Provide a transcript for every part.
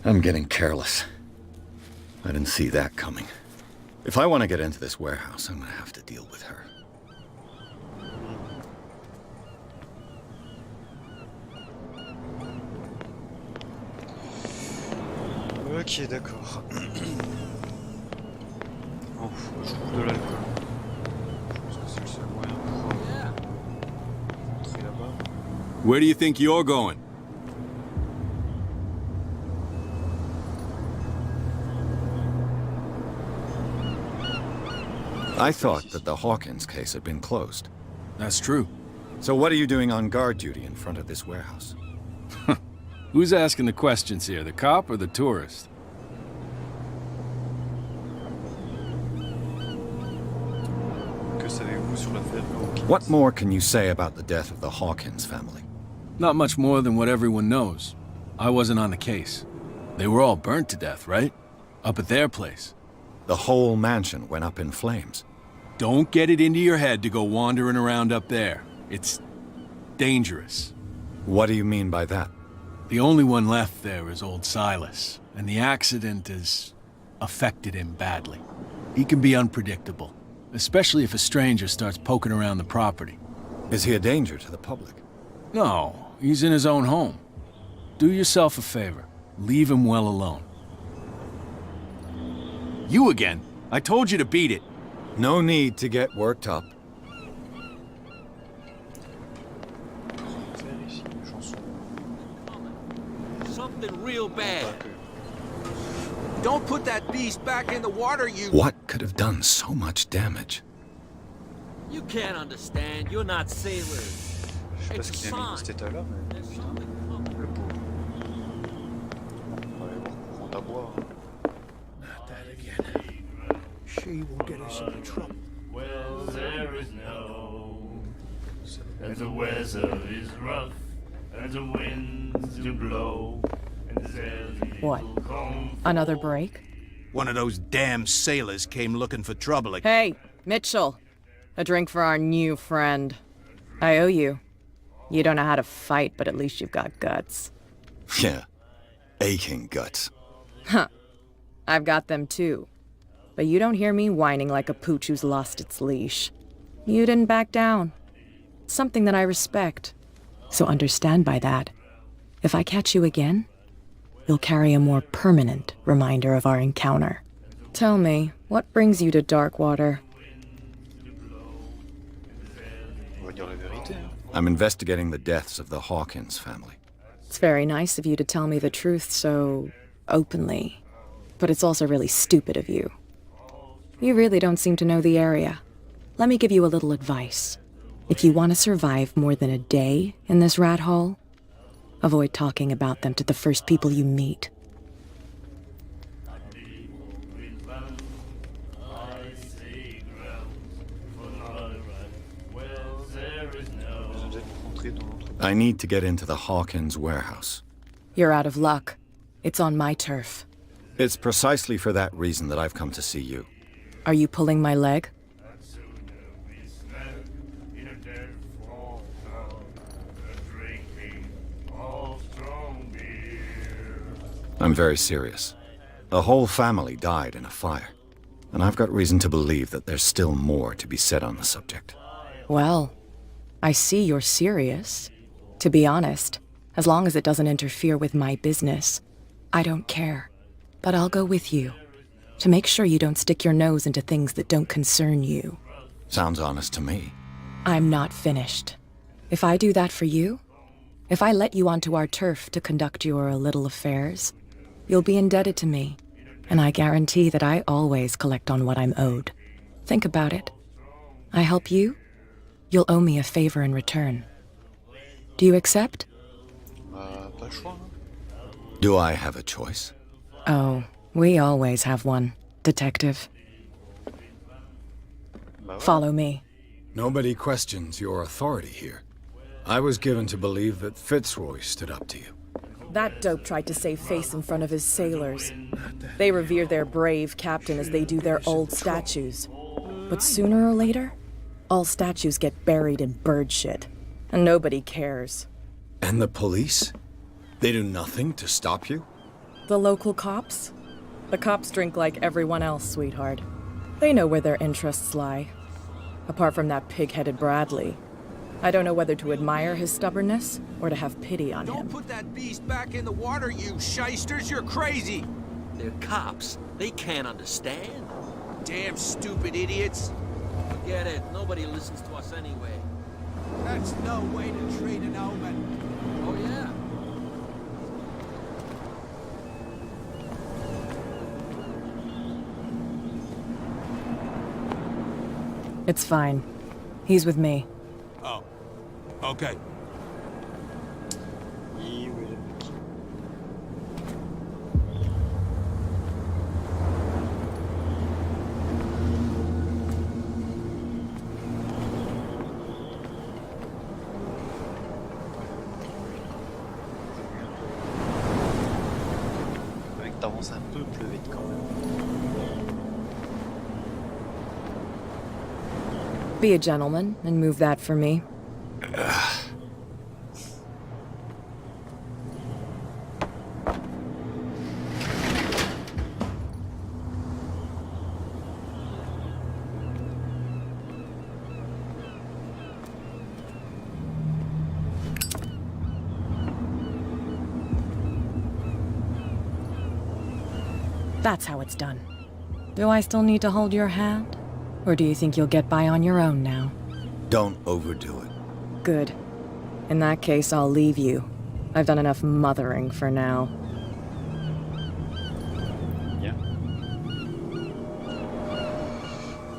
I'm getting careless. I didn't see that coming. If I want to get into this warehouse, I'm gonna have to deal with her. Ok, d'accord. Oh, je trouve de l'alcool. Je pense que c'est le seul moyen pour rentrer là-bas. Where do you think you're going? I thought that the Hawkins case had been closed. That's true. So what are you doing on guard duty in front of this warehouse? Who's asking the questions here, the cop or the tourist? Que savez-vous sur l'affaire Hawkins? What more can you say about the death of the Hawkins family? Not much more than what everyone knows. I wasn't on the case. They were all burnt to death, right? Up at their place. The whole mansion went up in flames. Don't get it into your head to go wandering around up there. It's dangerous. What do you mean by that? The only one left there is old Silas, and the accident has affected him badly. He can be unpredictable, especially if a stranger starts poking around the property. Is he a danger to the public? No, he's in his own home. Do yourself a favor. Leave him well alone. You again. I told you to beat it. No need to get worked up. Faire ici une chanson. Something real bad. Don't put that beast back in the water, you... What could have done so much damage? You can't understand. You're not sailors. Je sais pas It's ce a qu'il a mis dans sign. cet état-là, mais There's something coming. le pauvre. On va aller voir pour prendre à boire. Not that again. She will get us into trouble. Well, there is no, and the weather is rough, and the winds do blow, and there's What? Another break? One of those damn sailors came looking for trouble again. Hey, Mitchell. A drink for our new friend. I owe you. You don't know how to fight, but at least you've got guts. Yeah, aching guts. Huh. I've got them too. But you don't hear me whining like a pooch who's lost its leash. You didn't back down. It's something that I respect. So understand by that. If I catch you again, you'll carry a more permanent reminder of our encounter. Tell me, what brings you to Darkwater? On va dire la vérité. Hein. I'm investigating the deaths of the Hawkins family. It's very nice of you to tell me the truth so openly. But it's also really stupid of you. You really don't seem to know the area. Let me give you a little advice. If you want to survive more than a day in this rat hole, avoid talking about them to the first people you meet. Vous êtes rentré dans l'entreprise. I need to get into the Hawkins warehouse. You're out of luck. It's on my turf. It's precisely for that reason that I've come to see you. Are you pulling my leg? I'm very serious. A whole family died in a fire, and I've got reason to believe that there's still more to be said on the subject. Well, I see you're serious. To be honest, as long as it doesn't interfere with my business, I don't care. But I'll go with you, to make sure you don't stick your nose into things that don't concern you. Sounds honest to me. I'm not finished. If I do that for you, if I let you onto our turf to conduct your little affairs, you'll be indebted to me, and I guarantee that I always collect on what I'm owed. Think about it. I help you, you'll owe me a favor in return. Do you accept? Pas le choix. Hein. Do I have a choice? Oh, we always have one, Detective. Bah ouais. Follow me. Nobody questions your authority here. I was given to believe that Fitzroy stood up to you. That dope tried to save face in front of his sailors. They revere their brave captain as they do their old statues. But sooner or later, all statues get buried in bird shit. And nobody cares. And the police? They do nothing to stop you? The local cops? The cops drink like everyone else, sweetheart. They know where their interests lie. Apart from that pig-headed Bradley. I don't know whether to admire his stubbornness or to have pity on him. Don't put that beast back in the water, you shysters! You're crazy! They're cops. They can't understand. Damn stupid idiots! Forget it. Nobody listens to us anyway. That's no way to treat an omen. Oh, yeah? It's fine. He's with me. Oh. Okay. Et où est le mec? Avec t'avances un peu plus vite quand même. Be a gentleman and move that for me. That's how it's done. Do I still need to hold your hand? Or do you think you'll get by on your own now? Don't overdo it. Good. In that case, I'll leave you. I've done enough mothering for now. Bien.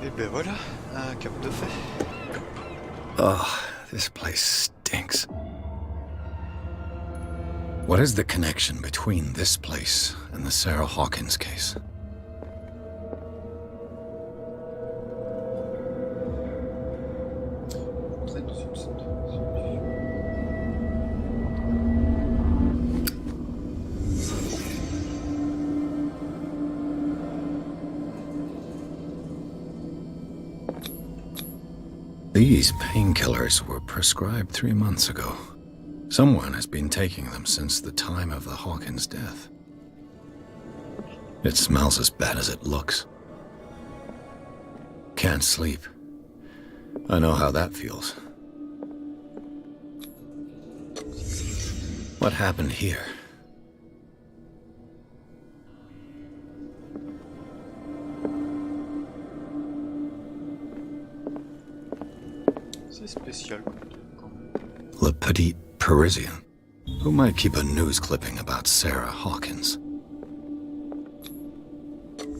Et ben voilà, un cap de fait. Ugh, this place stinks. What is the connection between this place and the Sarah Hawkins case? Entrée de substance. These painkillers were prescribed 3 months ago. Someone has been taking them since the time of the Hawkins death. It smells as bad as it looks. Can't sleep. I know how that feels. What happened here? C'est spécial quand même. Le Petit Parisian. Who might keep a news clipping about Sarah Hawkins?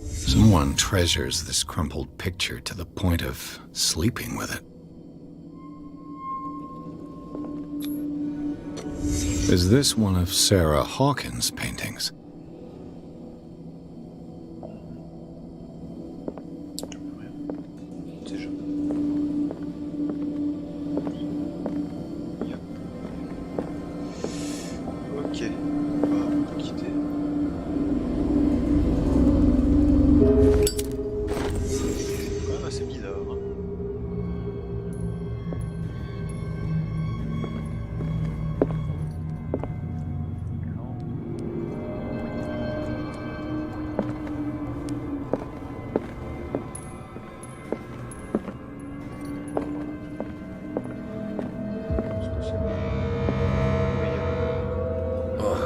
Someone treasures this crumpled picture to the point of sleeping with it. Is this one of Sarah Hawkins' paintings? Déjà. Yep. Ok, on va quitter. C'est quand même assez bizarre. Hein.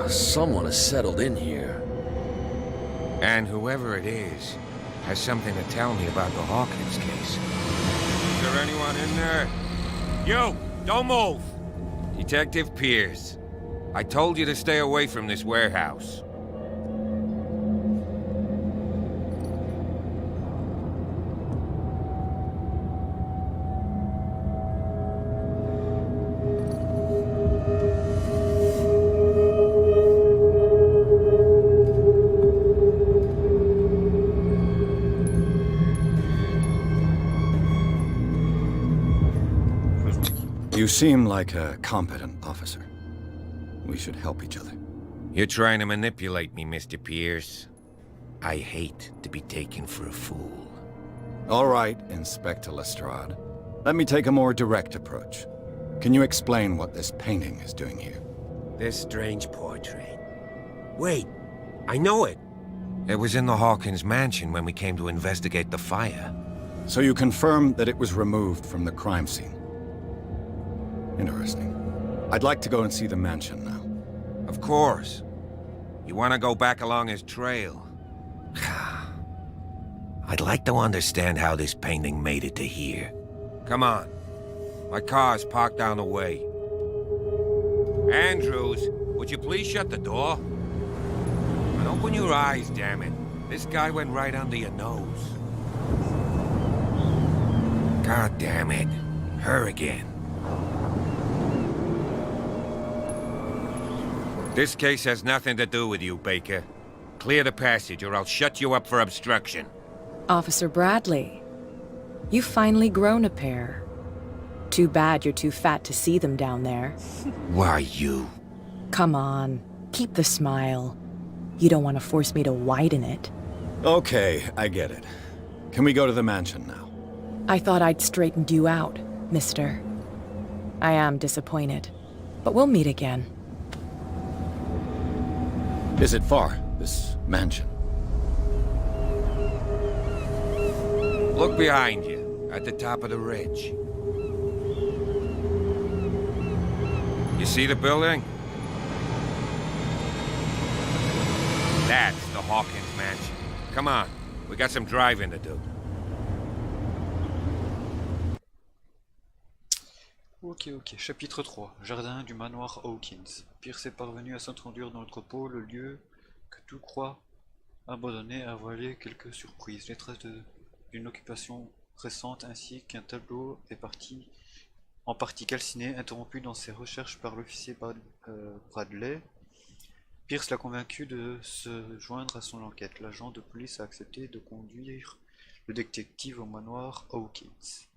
Someone has settled in here. And whoever it is has something to tell me about the Hawkins case. Is there anyone in there? You! Don't move! Detective Pierce. I told you to stay away from this warehouse. You seem like a competent officer. We should help each other. You're trying to manipulate me, Mr. Pierce. I hate to be taken for a fool. All right, Inspector Lestrade. Let me take a more direct approach. Can you explain what this painting is doing here? This strange portrait. Wait, I know it. It was in the Hawkins mansion when we came to investigate the fire. So you confirm that it was removed from the crime scene. Interesting. I'd like to go and see the mansion now. Of course. You want to go back along his trail? I'd like to understand how this painting made it to here. Come on. My car's parked down the way. Andrews, would you please shut the door? And open your eyes, damn it. This guy went right under your nose. God damn it. Her again. This case has nothing to do with you, Baker. Clear the passage or I'll shut you up for obstruction. Officer Bradley, you've finally grown a pair. Too bad you're too fat to see them down there. Why, you? Come on, keep the smile. You don't want to force me to widen it. Okay, I get it. Can we go to the mansion now? I thought I'd straightened you out, mister. I am disappointed, but we'll meet again. Is it far, this mansion? Look behind you, at the top of the ridge. You see the building? That's the Hawkins mansion. Come on, we got some driving to do. Ok. Chapitre 3. Jardin du manoir Hawkins. Pierce est parvenu à s'introduire dans l'entrepôt, le lieu que tout croit abandonné a voilé quelques surprises. Les traces d'une occupation récente ainsi qu'un tableau en partie calciné, interrompu dans ses recherches par l'officier Bradley. Pierce l'a convaincu de se joindre à son enquête. L'agent de police a accepté de conduire le détective au manoir Hawkins.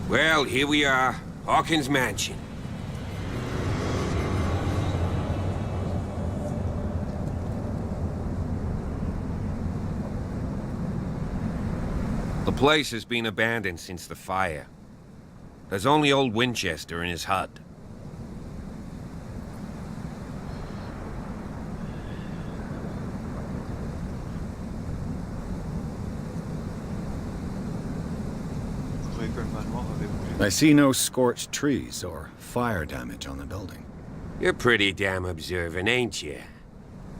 Well, here we are, Hawkins Mansion. The place has been abandoned since the fire. There's only old Winchester in his hut. I see no scorched trees or fire damage on the building. You're pretty damn observant, ain't you?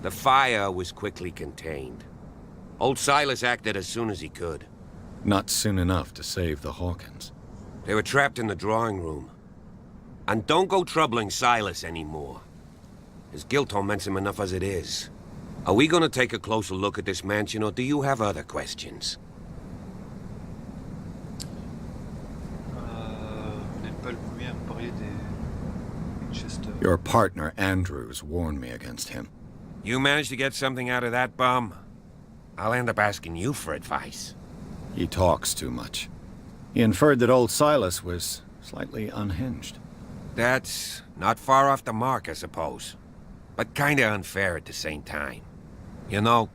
The fire was quickly contained. Old Silas acted as soon as he could. Not soon enough to save the Hawkins. They were trapped in the drawing room. And don't go troubling Silas anymore. His guilt torments him enough as it is. Are we gonna take a closer look at this mansion, or do you have other questions? Your partner, Andrews, warned me against him. You managed to get something out of that bum? I'll end up asking you for advice. He talks too much. He inferred that old Silas was slightly unhinged. That's not far off the mark, I suppose. But kinda unfair at the same time. You know,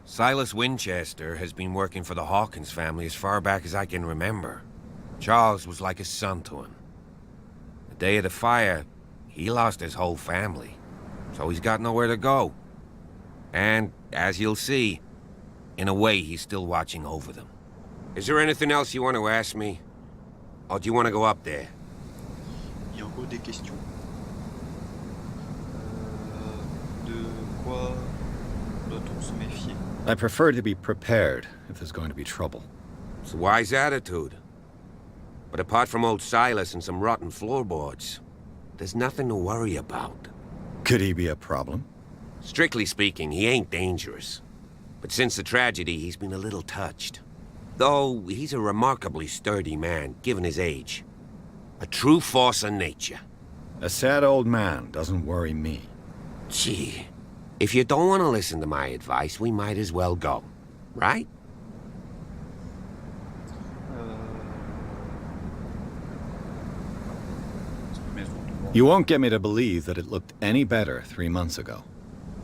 Silas Winchester has been working for the Hawkins family as far back as I can remember. Charles was like a son to him. The day of the fire, he lost his whole family, so he's got nowhere to go. And, as you'll see, in a way, he's still watching over them. Is there anything else you want to ask me? Or do you want to go up there? Il y a encore des questions. De quoi doit-on se méfier? I prefer to be prepared if there's going to be trouble. It's a wise attitude. But apart from old Silas and some rotten floorboards, there's nothing to worry about. Could he be a problem? Strictly speaking, he ain't dangerous. But since the tragedy, he's been a little touched. Though, he's a remarkably sturdy man, given his age. A true force of nature. A sad old man doesn't worry me. Gee, if you don't want to listen to my advice, we might as well go. Right? You won't get me to believe that it looked any better 3 months ago.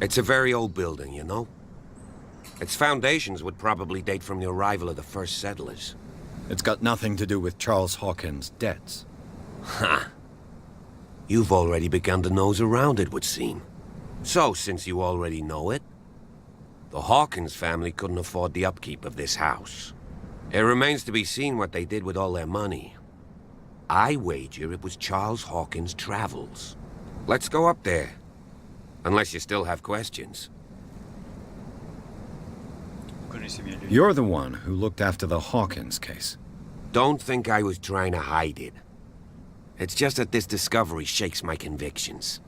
It's a very old building, you know? Its foundations would probably date from the arrival of the first settlers. It's got nothing to do with Charles Hawkins' debts. Ha! You've already begun to nose around, it would seem. So, since you already know it, the Hawkins family couldn't afford the upkeep of this house. It remains to be seen what they did with all their money. I wager it was Charles Hawkins' travels. Let's go up there. Unless you still have questions. You're the one who looked after the Hawkins case. Don't think I was trying to hide it. It's just that this discovery shakes my convictions.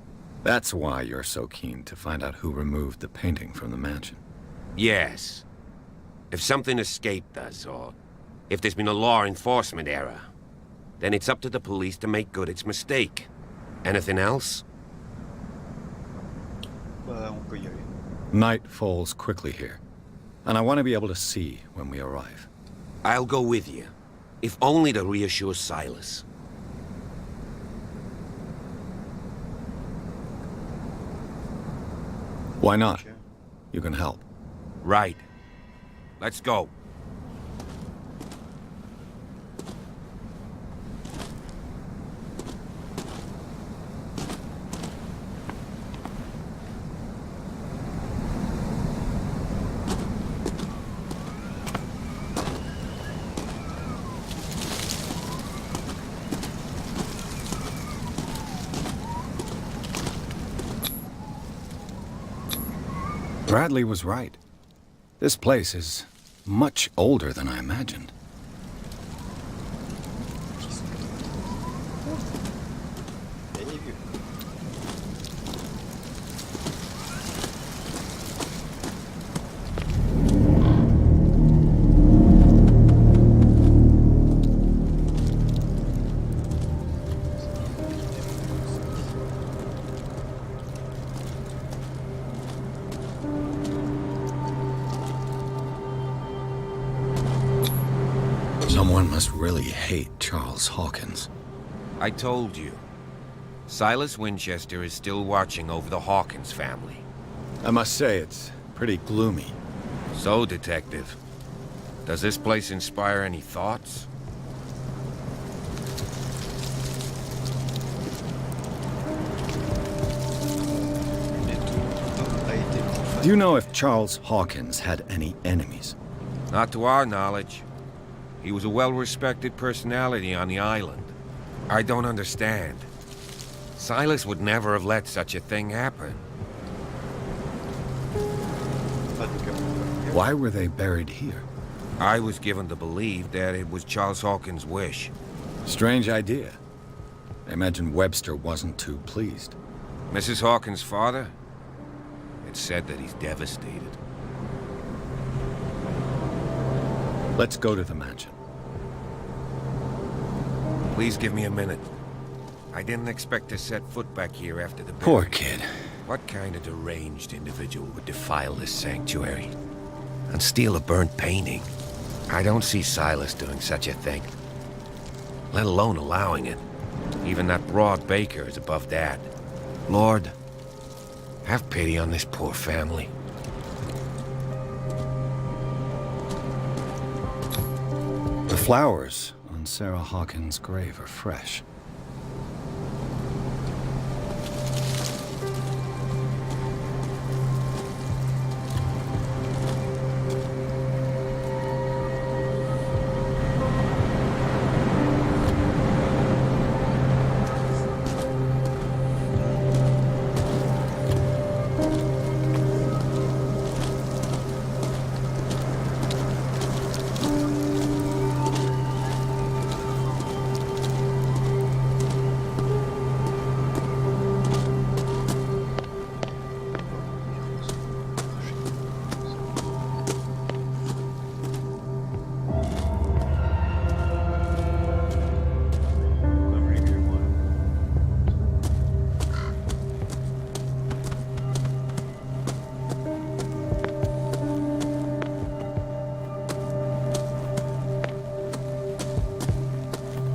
That's why you're so keen to find out who removed the painting from the mansion. Yes. If something escaped us, or if there's been a law enforcement error, then it's up to the police to make good its mistake. Anything else? Night falls quickly here, and I want to be able to see when we arrive. I'll go with you, if only to reassure Silas. Why not? You can help. Right. Let's go. Bradley was right. This place is much older than I imagined. Someone must really hate Charles Hawkins. I told you. Silas Winchester is still watching over the Hawkins family. I must say, it's pretty gloomy. So, Detective, does this place inspire any thoughts? Do you know if Charles Hawkins had any enemies? Not to our knowledge. He was a well-respected personality on the island. I don't understand. Silas would never have let such a thing happen. Why were they buried here? I was given to believe that it was Charles Hawkins' wish. Strange idea. I imagine Webster wasn't too pleased. Mrs. Hawkins' father? It's said that he's devastated. Let's go to the mansion. Please give me a minute. I didn't expect to set foot back here after the Poor burying. kid. What kind of deranged individual would defile this sanctuary? And steal a burnt painting? I don't see Silas doing such a thing. Let alone allowing it. Even that broad baker is above that. Lord, have pity on this poor family. The flowers on Sarah Hawkins' grave are fresh.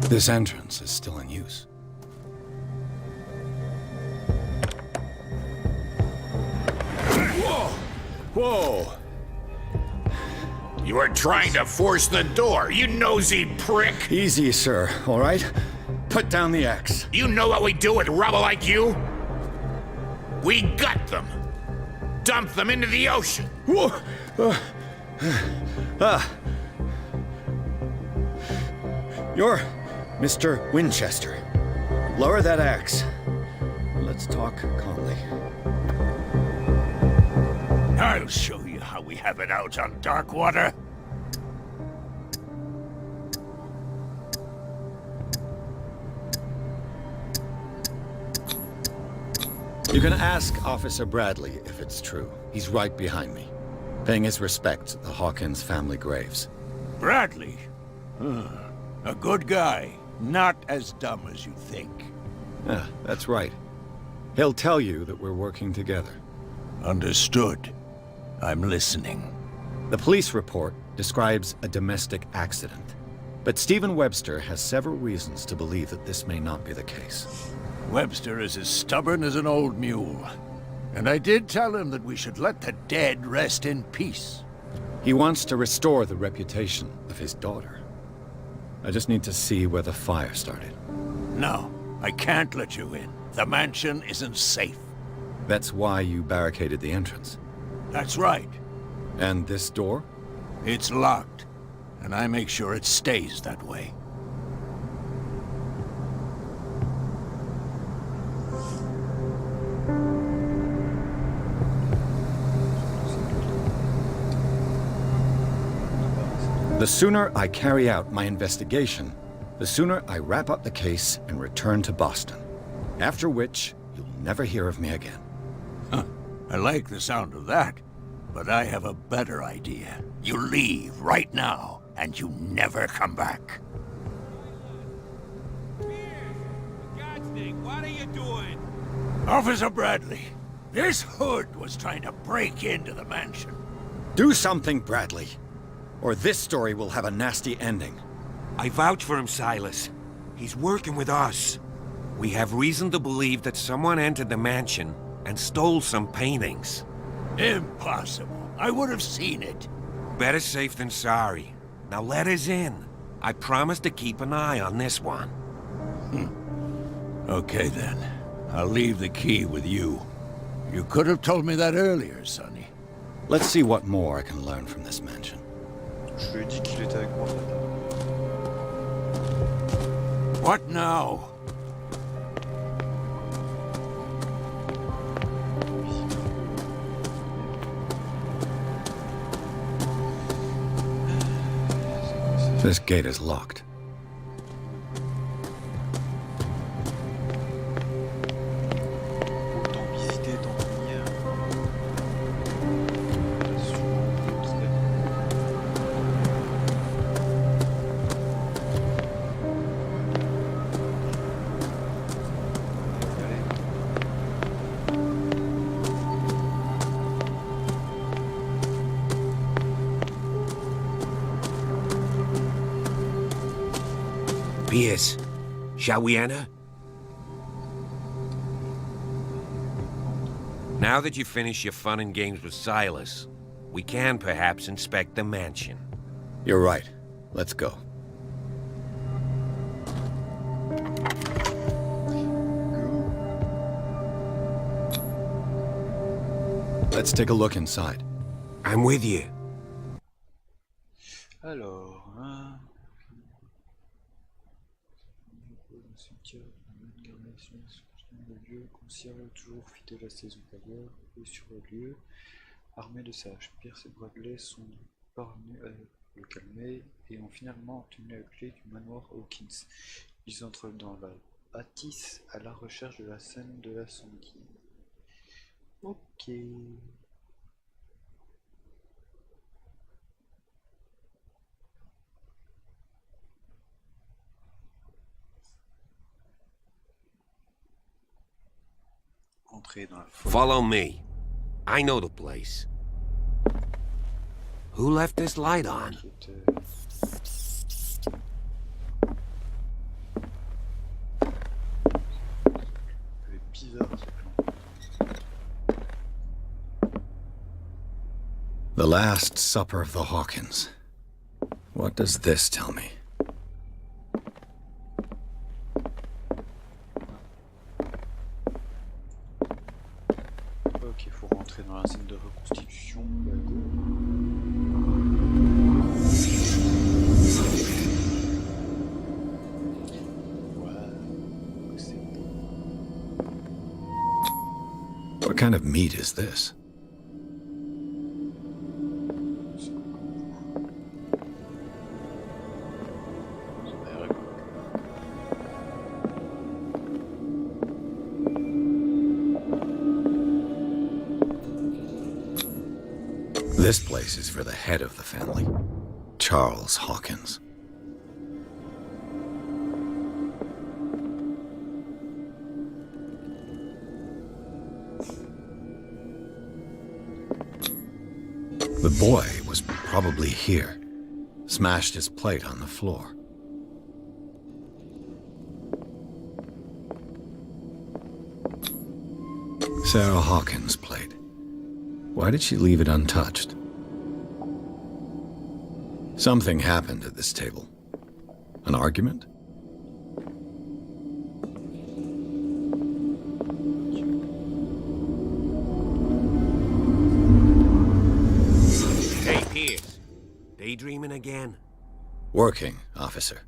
This entrance is still in use. Whoa! Whoa! You were trying to force the door, you nosy prick! Easy, sir, all right? Put down the axe. You know what we do with rubble like you? We gut them! Dump them into the ocean! Whoa! You're Mr. Winchester. Lower that axe. Let's talk calmly. I'll show you how we have it out on dark water. You can ask Officer Bradley if it's true. He's right behind me, paying his respects at the Hawkins family graves. Bradley? A good guy. Not as dumb as you think. Yeah, that's right. He'll tell you that we're working together. Understood. I'm listening. The police report describes a domestic accident, but Stephen Webster has several reasons to believe that this may not be the case. Webster is as stubborn as an old mule. And I did tell him that we should let the dead rest in peace. He wants to restore the reputation of his daughter. I just need to see where the fire started. No, I can't let you in. The mansion isn't safe. That's why you barricaded the entrance. That's right. And this door? It's locked, and I make sure it stays that way. The sooner I carry out my investigation, the sooner I wrap up the case and return to Boston. After which, you'll never hear of me again. Huh. I like the sound of that, but I have a better idea. You leave right now, and you never come back. What are you doing? Officer Bradley, this hood was trying to break into the mansion. Do something, Bradley, or this story will have a nasty ending. I vouch for him, Silas. He's working with us. We have reason to believe that someone entered the mansion and stole some paintings. Impossible. I would have seen it. Better safe than sorry. Now let us in. I promise to keep an eye on this one. Okay then. I'll leave the key with you. You could have told me that earlier, Sonny. Let's see what more I can learn from this mansion. Je lui ai dit qu'il était avec moi. What now? This gate is locked. Autant visiter dans lumière. Pierce, shall we enter? Now that you've finished your fun and games with Silas, we can perhaps inspect the mansion. You're right. Let's go. Let's take a look inside. I'm with you. Alors, hein... Le lieu conserve toujours fidèle à ses employeurs et sur le lieu, armés de sages, Pierce et Bradley sont parvenus à le calmer et ont finalement obtenu la clé du manoir Hawkins. Ils entrent dans la bâtisse à la recherche de la scène de l'incendie. Ok. Dans la forêt. Follow me. I know the place. Who left this light on? The Last Supper of the Hawkins. What does this tell me? Ok, faut rentrer dans la scène de reconstitution. Bah, go. Ouais, c'est beau. What kind of meat is this? This place is for the head of the family, Charles Hawkins. The boy was probably here, smashed his plate on the floor. Sarah Hawkins' plate. Why did she leave it untouched? Something happened at this table. An argument? Hey, Pierce. Daydreaming again? Working, officer.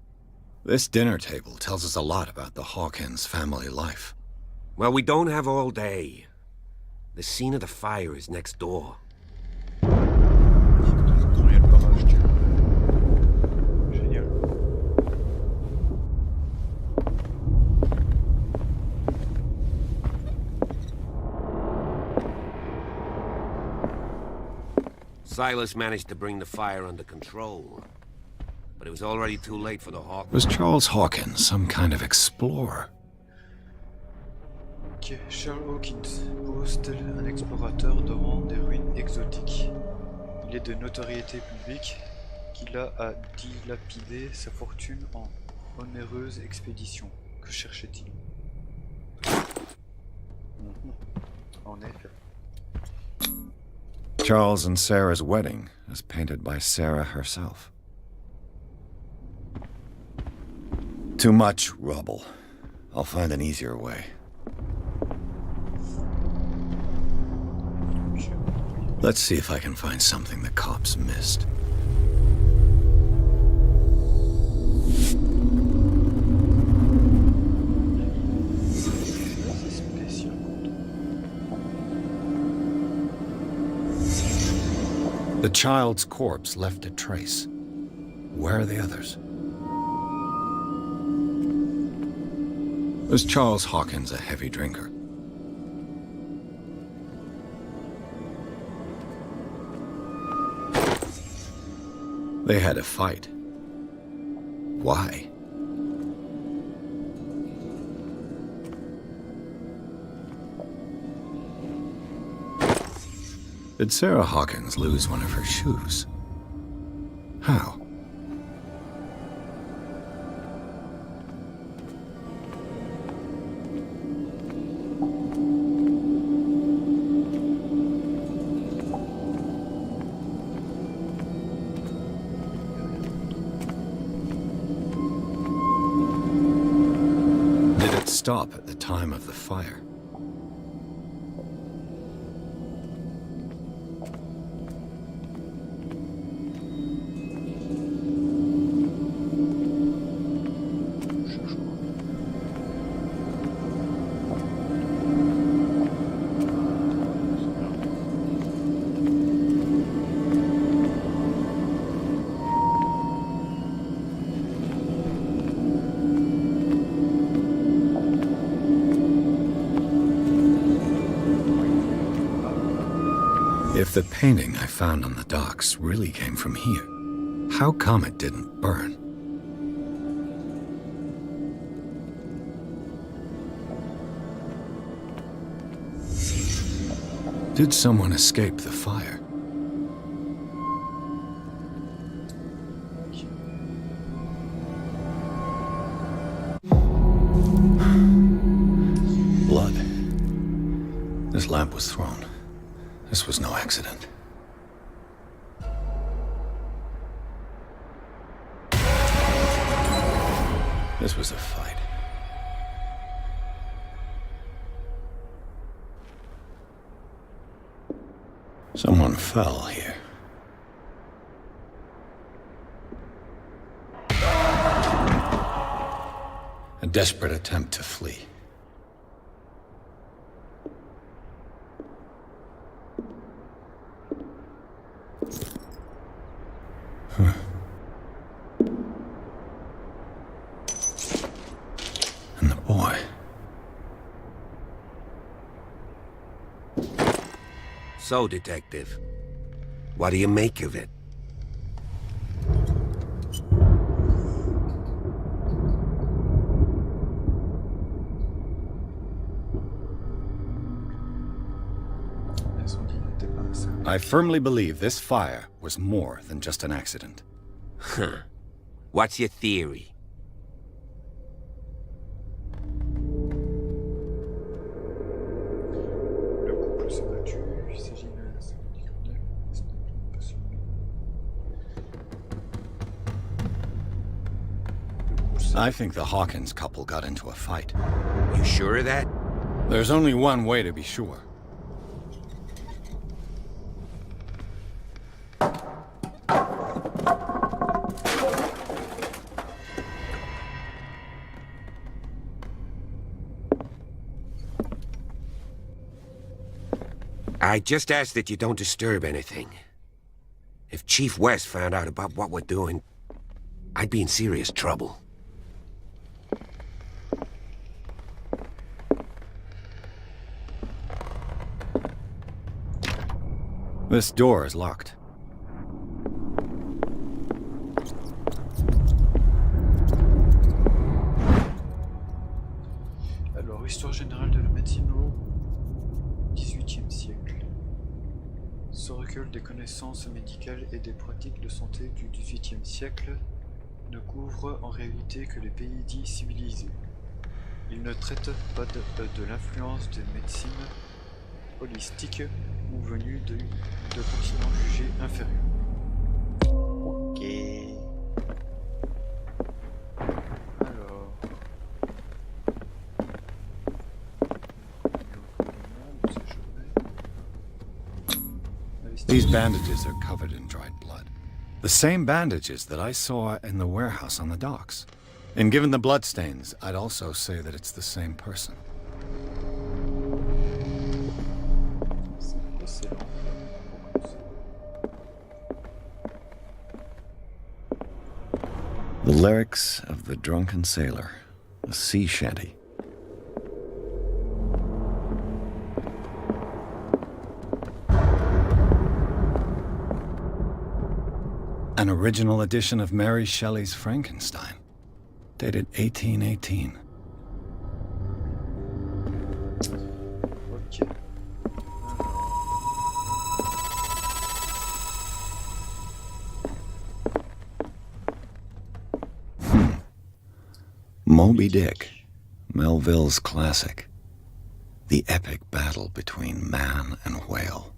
This dinner table tells us a lot about the Hawkins family life. Well, we don't have all day. The scene of the fire is next door. Génial. Silas managed to bring the fire under control, but it was already too late for the Hawkins. Was Charles Hawkins some kind of explorer? Ok, Charles Hawkins, pose tel un explorateur devant des ruines exotiques. Il est de notoriété publique qu'il a à dilapider sa fortune en onéreuse expédition. Que cherchait-il? En effet. Charles and Sarah's wedding, as painted by Sarah herself. Too much rubble. I'll find an easier way. Let's see if I can find something the cops missed. The child's corpse left a trace. Where are the others? Was Charles Hawkins a heavy drinker? They had a fight. Why? Did Sarah Hawkins lose one of her shoes? How? Did it stop at the time of the fire? If the painting I found on the docks really came from here, how come it didn't burn? Did someone escape the fire? Blood. This lamp was thrown. This was no accident. This was a fight. Someone fell here. A desperate attempt to flee. And the boy. So, Detective, what do you make of it? I firmly believe this fire was more than just an accident. Huh. What's your theory? Le couple s'est battu, il s'agit d'un incendie criminel. I think the Hawkins couple got into a fight. You sure of that? There's only one way to be sure. I just ask that you don't disturb anything. If Chief West found out about what we're doing, I'd be in serious trouble. This door is locked. Alors, histoire générale de la médecine au XVIIIe siècle. Ce recueil des connaissances médicales et des pratiques de santé du XVIIIe siècle ne couvre en réalité que les pays dits civilisés. Il ne traite pas de l'influence des médecines holistiques ou venues de continents jugés inférieurs. Ok. Alors. These bandages are covered in dried blood. The same bandages that I saw in the warehouse on the docks. And given the bloodstains, I'd also say that it's the same person. The lyrics of the drunken sailor, a sea shanty. An original edition of Mary Shelley's Frankenstein, dated 1818. Ok. Moby Dick, Melville's classic. The epic battle between man and whale.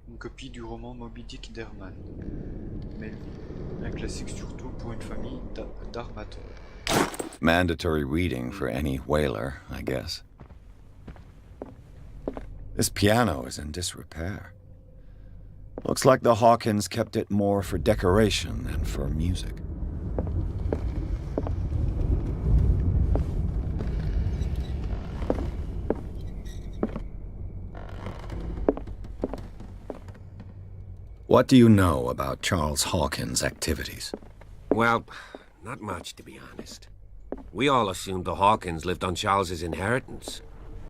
Une copie du roman Moby Dick d'Herman Melville. Un classique surtout pour une famille d'armateurs. Mandatory reading for any whaler, I guess. This piano is in disrepair. Looks like the Hawkins kept it more for decoration than for music. What do you know about Charles Hawkins' activities? Well, not much, to be honest. We all assumed the Hawkins lived on Charles's inheritance.